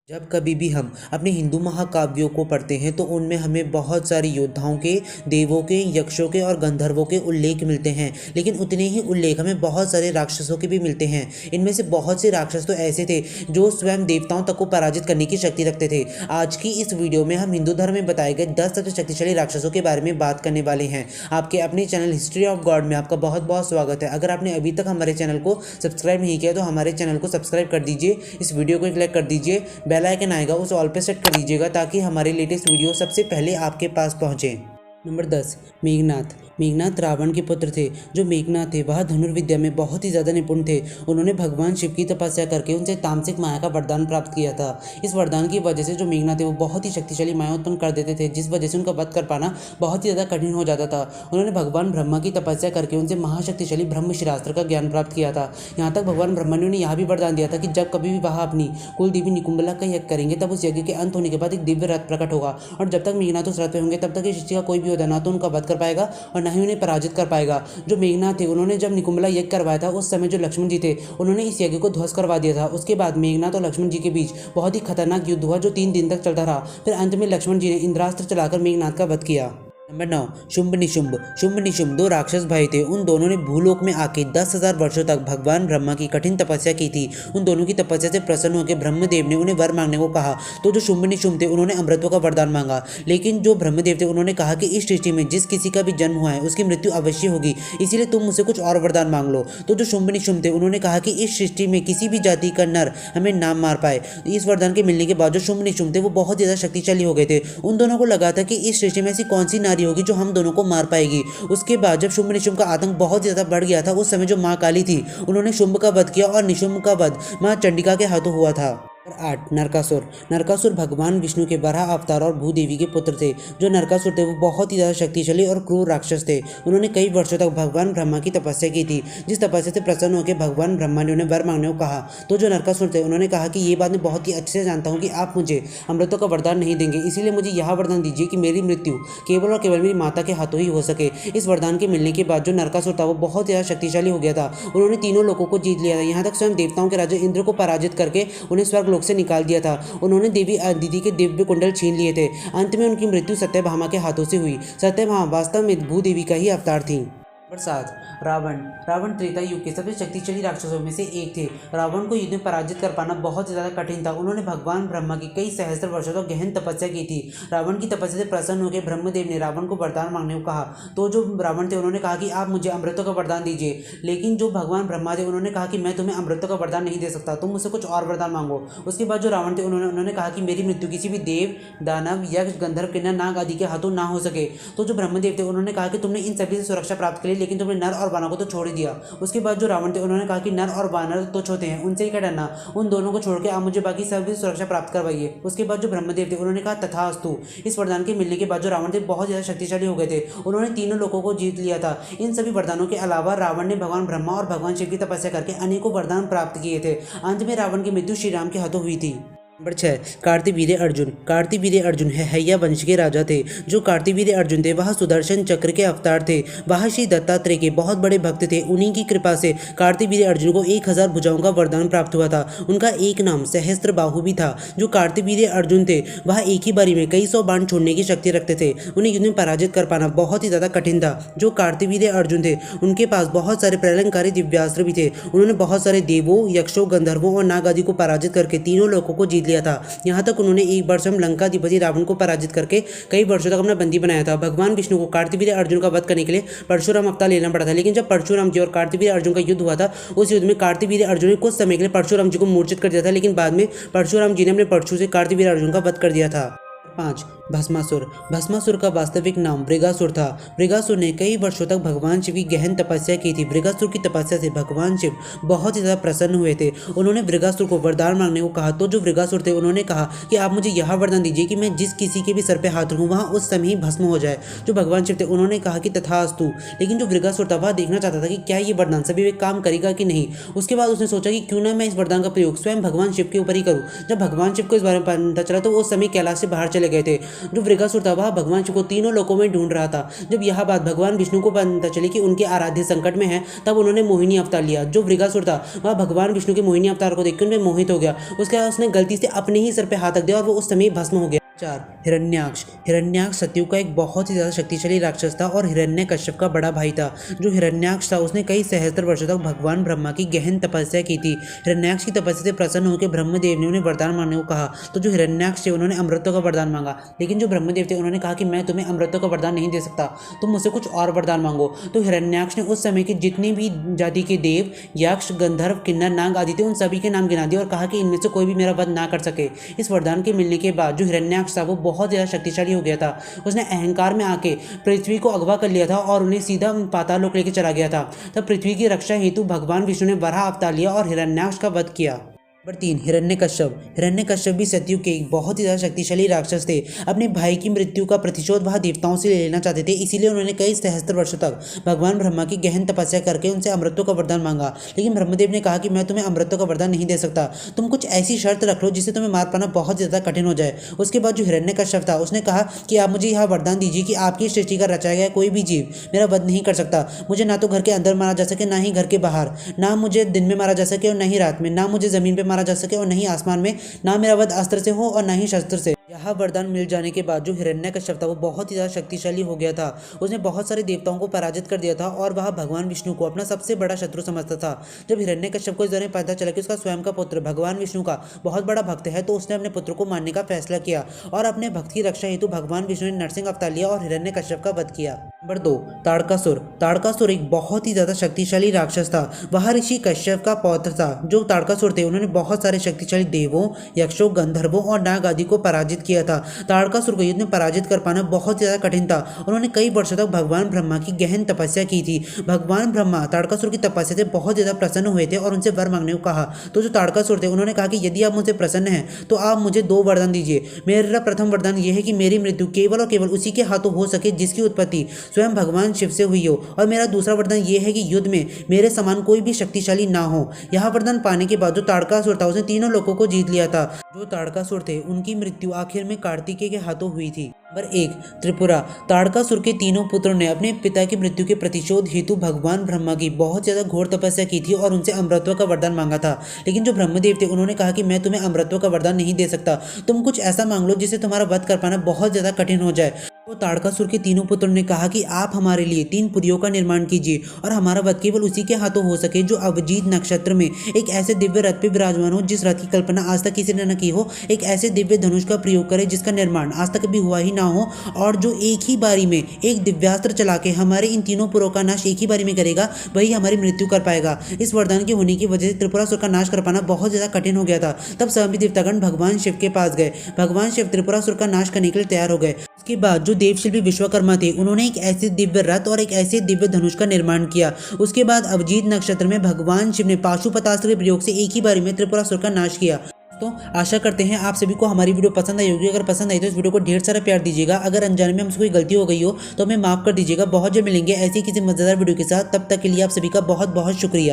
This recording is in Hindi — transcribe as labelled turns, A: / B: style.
A: जब कभी भी हम अपने हिंदू महाकाव्यों को पढ़ते हैं तो उनमें हमें बहुत सारे योद्धाओं के, देवों के, यक्षों के और गंधर्वों के उल्लेख मिलते हैं। लेकिन उतने ही उल्लेख हमें बहुत सारे राक्षसों के भी मिलते हैं। इनमें से बहुत से राक्षस तो ऐसे थे जो स्वयं देवताओं तक को पराजित करने की शक्ति रखते थे। आज की इस वीडियो में हम हिंदू धर्म में बताए गए 10 सबसे शक्तिशाली राक्षसों के बारे में बात करने वाले हैं। आपके अपने चैनल हिस्ट्री ऑफ गॉड में आपका बहुत बहुत स्वागत है। अगर आपने अभी तक हमारे चैनल को सब्सक्राइब नहीं किया तो हमारे चैनल को सब्सक्राइब कर दीजिए, इस वीडियो को क्लिक कर दीजिए, बेल आइकन आएगा उस ऑल पे सेट कर दीजिएगा ताकि हमारे लेटेस्ट वीडियो सबसे पहले आपके पास पहुंचे। नंबर 10, मेघनाथ। मेघनाथ रावण के पुत्र थे। जो मेघनाथ थे वह धनुर्विद्या में बहुत ही ज़्यादा निपुण थे। उन्होंने भगवान शिव की तपस्या करके उनसे तामसिक माया का वरदान प्राप्त किया था। इस वरदान की वजह से जो मेघनाथ थे वो बहुत ही शक्तिशाली माया उत्पन्न कर देते थे, जिस वजह से उनका वध कर पाना बहुत ही ज़्यादा कठिन हो जाता था। उन्होंने भगवान ब्रह्मा की तपस्या करके उनसे महाशक्तिशाली ब्रह्मशिरास्त्र का ज्ञान प्राप्त किया था। यहाँ तक भगवान ब्रह्मा ने उन्हें यह भी वरदान दिया था कि जब कभी भी वह अपनी कुल देवी निकुंबला का यज्ञ करेंगे तब उस यज्ञ के अंत होने के बाद एक दिव्य रथ प्रकट होगा, और जब तक मेघनाथ उस रथ पे होंगे तब तक इस सृष्टि का कोई भी योद्धा ना तो उनका वध कर पाएगा और ना ही उन्हें पराजित कर पाएगा। जो मेघनाथ थे उन्होंने जब निकुंबला यज्ञ करवाया था उस समय जो लक्ष्मण जी थे उन्होंने इस यज्ञ को ध्वस्त करवा दिया था। उसके बाद मेघनाथ और लक्ष्मण जी के बीच बहुत ही खतरनाक युद्ध हुआ जो 3 दिन तक चलता रहा। फिर अंत में लक्ष्मण जी ने इंद्रास्त्र चलाकर मेघनाथ का वध किया। नंबर 9, शुंभ निशुंभ। शुंभ निशुंभ 2 राक्षस भाई थे। उन दोनों ने भूलोक में आके 10,000 वर्षों तक भगवान ब्रह्मा की कठिन तपस्या की थी। उन दोनों की तपस्या से प्रसन्न होकर ब्रह्मदेव ने उन्हें वर मांगने को कहा। तो जो शुंभ निशुंभ थे उन्होंने अमृतत्व का वरदान मांगा, लेकिन जो ब्रह्मदेव थे उन्होंने कहा कि इस सृष्टि में जिस किसी का भी जन्म हुआ है उसकी मृत्यु अवश्य होगी, इसीलिए तुम मुझसे कुछ और वरदान मांग लो। तो जो शुंभ निशुंभ थे उन्होंने कहा कि इस सृष्टि में किसी भी जाति का नर हमें ना मार पाए। इस वरदान के मिलने के बाद जो शुंभ निशुंभ थे वो बहुत ज़्यादा शक्तिशाली हो गए थे। उन दोनों को लगा था कि इस सृष्टि में ऐसी कौन सी नारी होगी जो हम दोनों को मार पाएगी। उसके बाद जब शुंभ निशुंभ का आतंक बहुत ज्यादा बढ़ गया था उस समय जो माँ काली थी उन्होंने शुंभ का वध किया और निशुंभ का वध माँ चंडिका के हाथों हुआ था। नंबर 8, नरकासुर। नरकासुर भगवान विष्णु के वराह अवतार और भूदेवी के पुत्र थे। जो नरकासुर थे वो बहुत ही ज़्यादा शक्तिशाली और क्रूर राक्षस थे। उन्होंने कई वर्षों तक भगवान ब्रह्मा की तपस्या की थी, जिस तपस्या से प्रसन्न होकर भगवान ब्रह्मा ने उन्हें वर मांगने को कहा। तो जो नरकासुर थे उन्होंने कहा कि ये बात मैं बहुत ही अच्छे से जानता हूँ कि आप मुझे अमृतों का वरदान नहीं देंगे, इसीलिए मुझे यह वरदान दीजिए कि मेरी मृत्यु केवल और केवल मेरी माता के हाथों ही हो सके। इस वरदान के मिलने के बाद जो नरकासुर था वो बहुत ज़्यादा शक्तिशाली हो गया था। उन्होंने तीनों लोगों को जीत लिया था, यहाँ तक स्वयं देवताओं के राजा इंद्र को पराजित करके उन्हें स्वर्गलोक से निकाल दिया था। उन्होंने देवी अदिति के दिव्य कुंडल छीन लिए थे। अंत में उनकी मृत्यु सत्यभामा के हाथों से हुई। सत्यभामा वास्तव में भूदेवी का ही अवतार थी। नंबर 7, रावण। रावण त्रेता युग के सबसे शक्तिशाली राक्षसों में से एक थे। रावण को युद्ध में पराजित कर पाना बहुत ज़्यादा कठिन था। उन्होंने भगवान ब्रह्मा की कई सहस्त्र वर्षों तक गहन तपस्या की थी। रावण की तपस्या से प्रसन्न होकर ब्रह्मदेव ने रावण को वरदान मांगने को कहा। तो जो रावण थे उन्होंने कहा कि आप मुझे अमृतों का वरदान दीजिए, लेकिन जो भगवान ब्रह्मा थे उन्होंने कहा कि मैं तुम्हें अमृतों का वरदान नहीं दे सकता, तुम मुझसे कुछ और वरदान मांगो। उसके बाद जो रावण थे उन्होंने कहा कि मेरी मृत्यु किसी भी देव, दानव, यक्ष, गंधर्व, किन्नर, नाग आदि के हाथों ना हो सके। तो जो ब्रह्मदेव थे उन्होंने कहा कि तुमने इन सभी से सुरक्षा प्राप्त करी, लेकिन तुमने नर और वानर को तो छोड़ ही दिया। उसके बाद जो रावण थे उन्होंने कहा कि नर और वानर तो छोटे हैं, उनसे ही क्या डरना, उन दोनों को छोड़ के आप मुझे बाकी सभी सुरक्षा प्राप्त करवाइए। उसके बाद जो ब्रह्मदेव थे उन्होंने कहा तथास्तु। इस वरदान के मिलने के बाद जो रावण थे बहुत ज्यादा शक्तिशाली हो गए थे। उन्होंने तीनों लोगों को जीत लिया था। इन सभी वरदानों के अलावा रावण ने भगवान ब्रह्मा और भगवान शिव की तपस्या करके अनेकों वरदान प्राप्त किए थे। अंत में रावण की मृत्यु श्री राम के हाथों हुई थी। नंबर 6, कार्तिवीर्य अर्जुन। कार्तिवीर्य अर्जुन हैया वंश के राजा थे। जो कार्तिवीर्य अर्जुन थे वह सुदर्शन चक्र के अवतार थे। वह श्री दत्तात्रेय के बहुत बड़े भक्त थे। उन्हीं की कृपा से कार्तिवीर्य अर्जुन को 1000 भुजाओं का वरदान प्राप्त हुआ था। उनका एक नाम सहस्त्र बाहु भी था। जो कार्तिवीर्य अर्जुन थे वह एक ही बारी में कई 100 बाण छोड़ने की शक्ति रखते थे। उन्हें युद्ध में पराजित कर पाना बहुत ही ज़्यादा कठिन था। जो कार्तिवीर्य अर्जुन थे उनके पास बहुत सारे प्रलयंकारी दिव्यास्त्र भी थे। उन्होंने बहुत सारे देवों, यक्षों, गंधर्वों और नाग आदि को पराजित करके तीनों लोगों को जीत लिया था। यहाँ तक उन्होंने एक बार स्वयं लंकाधिपति रावण को पराजित करके कई वर्षों तक अपना बंदी बनाया था। भगवान विष्णु को कार्तिवीर्य अर्जुन का वध करने के लिए परशुराम अवतार लेना पड़ा था, लेकिन जब परशुराम जी और कार्तिवीर्य अर्जुन का युद्ध हुआ था उस युद्ध में कार्तिवीर्य अर्जुन ने कुछ समय के लिए परशुराम जी को मूर्छित कर दिया था, लेकिन बाद में परशुराम जी ने अपने परशु से कार्तिवीर्य अर्जुन का वध कर दिया था। 5, भस्मासुर। भस्मासुर का वास्तविक नाम मृगासुर था। मृगासुर ने कई वर्षों तक भगवान शिव की गहन तपस्या की थी। मृगासुर की तपस्या से भगवान शिव बहुत ही ज़्यादा प्रसन्न हुए थे। उन्होंने मृगासुर को वरदान मांगने को कहा। तो जो मृगासुर थे उन्होंने कहा कि आप मुझे यह वरदान दीजिए कि मैं जिस किसी के भी सर पे हाथ रखूँ वहाँ उस समय ही भस्म हो जाए। जो भगवान शिव थे उन्होंने कहा कि तथास्तु। लेकिन जो मृगासुर था वह देखना चाहता था कि क्या ये वरदान सभी में काम करेगा कि नहीं। उसके बाद उसने सोचा कि क्यों ना मैं इस वरदान का प्रयोग स्वयं भगवान शिव के ऊपर ही करूँ। जब भगवान शिव को इस बारे में पता चला तो वो उस समय कैलाश से बाहर चले गए थे। जो वृकासुर था वह भगवान शिव को तीनों लोकों में ढूंढ रहा था। जब यह बात भगवान विष्णु को पता चली कि उनके आराध्य संकट में है, तब उन्होंने मोहिनी अवतार लिया। जो वृकासुर था वह भगवान विष्णु के मोहिनी अवतार को देखकर उनमें मोहित हो गया। उसके बाद उसने गलती से अपने ही सर पे हाथ रख दिया और वो उस समय भस्म हो गया। 4 हिरण्याक्ष। हिरण्याक्ष सतयुग का एक बहुत ही ज़्यादा शक्तिशाली राक्षस था और हिरण्यकश्यप का बड़ा भाई था। जो हिरण्याक्ष था उसने कई सहस्त्र वर्षों तक भगवान ब्रह्मा की गहन तपस्या की थी। हिरण्याक्ष की तपस्या से प्रसन्न होकर ब्रह्मदेव ने उन्हें वरदान मांगने को कहा। तो जो हिरण्याक्ष थे उन्होंने अमृतत्व का वरदान मांगा, लेकिन जो ब्रह्मदेव थे उन्होंने कहा कि मैं तुम्हें अमृतत्व का वरदान नहीं दे सकता, तुम मुझसे कुछ और वरदान मांगो। तो हिरण्याक्ष ने उस समय के जितने भी जाति के देव, यक्ष, गंधर्व, किन्नर, नाग आदि थे उन सभी के नाम गिना दिए और कहा कि इनमें से कोई भी मेरा वध ना कर सके। इस वरदान के मिलने के बाद जो हिरण्याक्ष था वो बहुत ज़्यादा शक्तिशाली हो गया था। उसने अहंकार में आके पृथ्वी को अगवा कर लिया था और उन्हें सीधा पाताल लोक लेकर चला गया था। तब पृथ्वी की रक्षा हेतु भगवान विष्णु ने वराह अवतार लिया और हिरण्याक्ष का वध किया। नंबर 3 हिरण्यकश्यप। हिरण्यकश्यप भी सतयुग के एक बहुत ही ज़्यादा शक्तिशाली राक्षस थे। अपने भाई की मृत्यु का प्रतिशोध वह देवताओं से ले लेना चाहते थे, इसीलिए उन्होंने कई सहस्त्र वर्षों तक भगवान ब्रह्मा की गहन तपस्या करके उनसे अमृतत्व का वरदान मांगा। लेकिन ब्रह्मदेव ने कहा कि मैं तुम्हें अमृतत्व का वरदान नहीं दे सकता, तुम कुछ ऐसी शर्त रख लो जिससे तुम्हें मार पाना बहुत ज़्यादा कठिन हो जाए। उसके बाद जो हिरण्यकश्यप था उसने कहा कि आप मुझे यह वरदान दीजिए कि आपकी सृष्टि का रचाया गया कोई भी जीव मेरा वध नहीं कर सकता। मुझे ना तो घर के अंदर मारा जा सके, ना ही घर के बाहर, ना मुझे दिन में मारा जा सके और ना ही रात में, ना मुझे जमीन पर मारा जा सके और नहीं आसमान में, ना मेरा वध अस्त्र से हो और ना ही शस्त्र से। यह वरदान मिल जाने के बाद जो हिरण्यकश्यप था वो बहुत ही ज़्यादा शक्तिशाली हो गया था। उसने बहुत सारे देवताओं को पराजित कर दिया था और वह भगवान विष्णु को अपना सबसे बड़ा शत्रु समझता था। जब हिरण्यकश्यप को इस दौरान पता चला कि उसका स्वयं का पुत्र भगवान विष्णु का बहुत बड़ा भक्त है, तो उसने अपने पुत्र को मारने का फैसला किया और अपने भक्त की रक्षा हेतु भगवान विष्णु ने नरसिंह अवतार लिया और हिरण्यकश्यप का वध किया। नंबर 2 ताड़कासुर। ताड़कासुर एक बहुत ही ज़्यादा शक्तिशाली राक्षस था। वह ऋषि कश्यप का पौत्र था। जो ताड़कासुर थे उन्होंने बहुत सारे शक्तिशाली देवों, यक्षों, गंधर्वों और नाग आदि को पराजित किया था। ताड़कासुर को युद्ध में पराजित कर पाना बहुत ज़्यादा कठिन था। उन्होंने कई वर्षों तक भगवान ब्रह्मा की गहन तपस्या की थी। भगवान ब्रह्मा ताड़कासुर की तपस्या से बहुत ज़्यादा प्रसन्न हुए थे और उनसे वर मांगने को कहा। तो जो ताड़कासुर थे उन्होंने कहा कि यदि आप मुझसे प्रसन्न हैं तो आप मुझे 2 वरदान दीजिए। मेरा प्रथम वरदान यह है कि मेरी मृत्यु केवल और केवल उसी के हाथों हो सके जिसकी उत्पत्ति स्वयं भगवान शिव से हुई हो, और मेरा दूसरा वरदान यह है कि युद्ध में मेरे समान कोई भी शक्तिशाली ना हो। यह वरदान पाने के बाद जो ताड़कासुर था उसने तीनों लोगों को जीत लिया था। जो ताड़कासुर थे उनकी मृत्यु आखिर में कार्तिकेय के हाथों हुई थी। नंबर 1 त्रिपुरा। ताड़कासुर के तीनों पुत्रों ने अपने पिता की मृत्यु के प्रतिशोध हेतु भगवान ब्रह्मा की बहुत ज्यादा घोर तपस्या की थी और उनसे अमृतत्व का वरदान मांगा था। लेकिन जो ब्रह्मदेव थे उन्होंने कहा कि मैं तुम्हें अमृतत्व का वरदान नहीं दे सकता, तुम कुछ ऐसा मांग लो जिससे तुम्हारा वध कर पाना बहुत ज्यादा कठिन हो जाए। तो ताड़कासुर के तीनों पुत्रों ने कहा कि आप हमारे लिए 3 पुरियों का निर्माण कीजिए और हमारा वध केवल उसी के हाथों हो सके जो अभिजीत नक्षत्र में एक ऐसे दिव्य रथ पे विराजमान हो जिस रथ की कल्पना आज तक किसी ने न की हो, एक ऐसे दिव्य धनुष का प्रयोग करे जिसका निर्माण आज तक कभी हुआ ही ना हो, और जो एक ही बारी में एक दिव्यास्त्र चला के हमारे इन तीनों पुरों का नाश एक ही बारी में करेगा, वही हमारी मृत्यु कर पाएगा। इस वरदान के होने की वजह से त्रिपुरासुर का नाश कर पाना बहुत ज्यादा कठिन हो गया था। तब सभी देवतागण भगवान शिव के पास गए। भगवान शिव त्रिपुरासुर का नाश करने के लिए तैयार हो गए। उसके बाद जो देवशिल्पी विश्वकर्मा थे उन्होंने एक ऐसे दिव्य रथ और एक ऐसे दिव्य धनुष का निर्माण किया। उसके बाद अभिजीत नक्षत्र में भगवान शिव ने पाशुपतास्त्र के प्रयोग से एक ही बारी में त्रिपुरासुर का नाश किया। तो आशा करते हैं आप सभी को हमारी वीडियो पसंद आई होगी। अगर पसंद आई तो इस वीडियो को ढेर सारा प्यार दीजिएगा। अगर अनजाने में हमसे कोई गलती हो गई हो तो हमें माफ कर दीजिएगा। बहुत जल्द मिलेंगे ऐसी किसी मजेदार वीडियो के साथ। तब तक के लिए आप सभी का बहुत बहुत शुक्रिया।